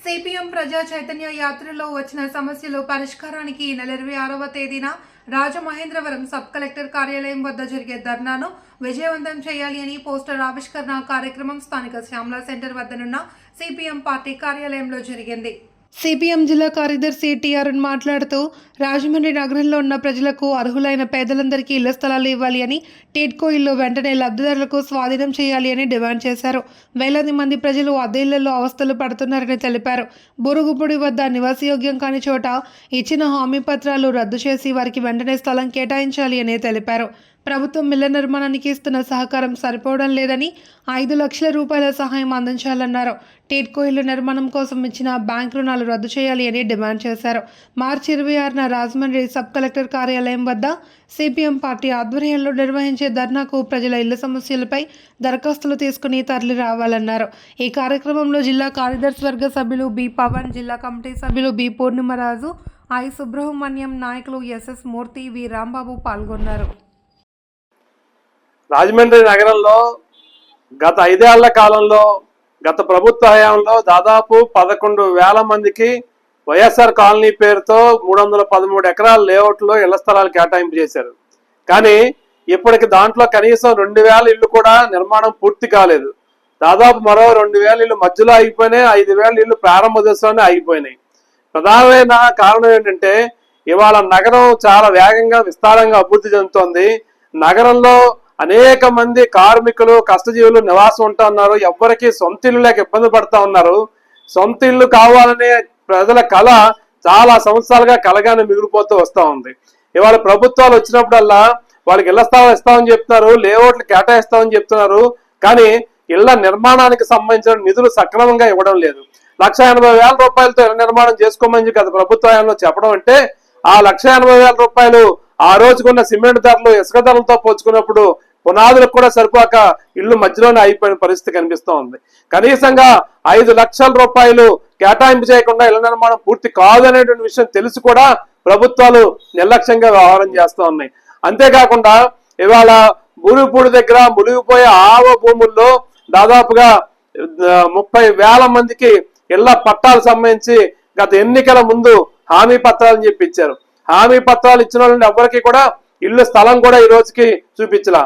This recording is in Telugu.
సిపిఎం ప్రజా చైతన్య యాత్రలో వచ్చిన సమస్యలు పరిష్కారానికి ఈ నెల 26వ తేదీన రాజమహేంద్రవరం సబ్ కలెక్టర్ కార్యాలయం వద్ద జరిగే ధర్నాను విజయవంతం చేయాలి అని పోస్టర్ ఆవిష్కరణ కార్యక్రమం స్థానిక శ్యామలా సెంటర్ వద్దనున్న సిపిఎం పార్టీ కార్యాలయంలో జరిగింది. సిపిఎం జిల్లా కార్యదర్శి టి అరుణ్ మాట్లాడుతూ రాజమండ్రి నగరంలో ఉన్న ప్రజలకు అర్హులైన పేదలందరికీ ఇళ్ల స్థలాలు ఇవ్వాలి అని, టిడ్కో ఇల్లు వెంటనే లబ్ధిదారులకు స్వాధీనం చేయాలి అని డిమాండ్ చేశారు. వేలాది మంది ప్రజలు అద్దె ఇళ్లలో అవస్థలు పడుతున్నారని తెలిపారు. బురుగుపొడి వద్ద నివాసయోగ్యం కాని చోట ఇచ్చిన హామీ పత్రాలు రద్దు చేసి వారికి వెంటనే స్థలం కేటాయించాలి అని తెలిపారు. ప్రభుత్వం ఇళ్ల నిర్మాణానికి ఇస్తున్న సహకారం సరిపోవడం లేదని 5 లక్షల రూపాయల సహాయం అందించాలన్నారు. టిడ్కో ఇళ్ల నిర్మాణం కోసం ఇచ్చిన బ్యాంక్ రుణాలు రద్దు చేయాలి అని డిమాండ్ చేశారు. మార్చి 26న రాజమండ్రి సబ్ కలెక్టర్ కార్యాలయం వద్ద సిపిఎం పార్టీ ఆధ్వర్యంలో నిర్వహించే ధర్నాకు ప్రజల ఇళ్ల సమస్యలపై దరఖాస్తులు తీసుకుని తరలి రావాలన్నారు. ఈ కార్యక్రమంలో జిల్లా కార్యదర్శి వర్గ సభ్యులు బి పవన్, జిల్లా కమిటీ సభ్యులు బి పూర్ణిమరాజు, ఐ సుబ్రహ్మణ్యం, నాయకులు ఎస్ఎస్ మూర్తి, వి రాంబాబు పాల్గొన్నారు. రాజమండ్రి నగరంలో గత 5 ఏళ్ల కాలంలో గత ప్రభుత్వ హయాంలో దాదాపు 11,000 మందికి వైఎస్ఆర్ కాలనీ పేరుతో 313 ఎకరాల లేఅవుట్లో ఇళ్ల స్థలాలు కేటాయింపు చేశారు. కానీ ఇప్పటికి దాంట్లో కనీసం 2,000 ఇళ్లు కూడా నిర్మాణం పూర్తి కాలేదు. దాదాపు మరో 2,000 ఇళ్లు మధ్యలో ఆగిపోయినాయి, 5,000 ఇళ్లు ప్రారంభ దశలోనే ఆగిపోయినాయి. ప్రధానమైన కారణం ఏంటంటే ఇవాళ నగరం చాలా వేగంగా విస్తారంగా అభివృద్ధి చెందుతోంది. నగరంలో అనేక మంది కార్మికులు, కష్టజీవులు నివాసం ఉంటున్నారు. ఎవ్వరికి సొంత ఇల్లు లేక ఇబ్బంది పడతా ఉన్నారు. సొంత ఇల్లు కావాలనే ప్రజల కళ చాలా సంవత్సరాలుగా కలగానే మిగిలిపోతూ వస్తూ ఉంది. ఇవాళ ప్రభుత్వాలు వచ్చినప్పుడల్లా వాళ్ళకి ఇళ్ల స్థలాలు ఇస్తామని చెప్తున్నారు, లేఅవుట్లు కేటాయిస్తామని చెప్తున్నారు. కానీ ఇళ్ల నిర్మాణానికి సంబంధించిన నిధులు సక్రమంగా ఇవ్వడం లేదు. 1,80,000 రూపాయలతో ఇళ్ల నిర్మాణం చేసుకోమని గత ప్రభుత్వంలో చెప్పడం అంటే ఆ 1,80,000 రూపాయలు ఆ రోజుకున్న సిమెంట్ ధరలు, ఇసుక ధరలతో పోల్చుకున్నప్పుడు పునాదులకు కూడా సరిపోక ఇల్లు మధ్యలోనే అయిపోయిన పరిస్థితి కనిపిస్తూ ఉంది. కనీసంగా 5 లక్షల రూపాయలు కేటాయింపు చేయకుండా ఇళ్ల నిర్మాణం పూర్తి కాదు అనేటువంటి విషయం తెలిసి కూడా ప్రభుత్వాలు నిర్లక్ష్యంగా వ్యవహారం చేస్తూ ఉన్నాయి. అంతేకాకుండా ఇవాళ బూరుగుపూడి దగ్గర మునిగిపోయే ఆవ భూముల్లో దాదాపుగా 30,000 మందికి ఇళ్ల పట్టాలు సంబంధించి గత ఎన్నికల ముందు హామీ పత్రాలని చెప్పి ఇచ్చారు. హామీ పత్రాలు ఇచ్చిన వాళ్ళని ఎవరికి కూడా ఇల్లు స్థలం కూడా ఈ రోజుకి చూపించలా.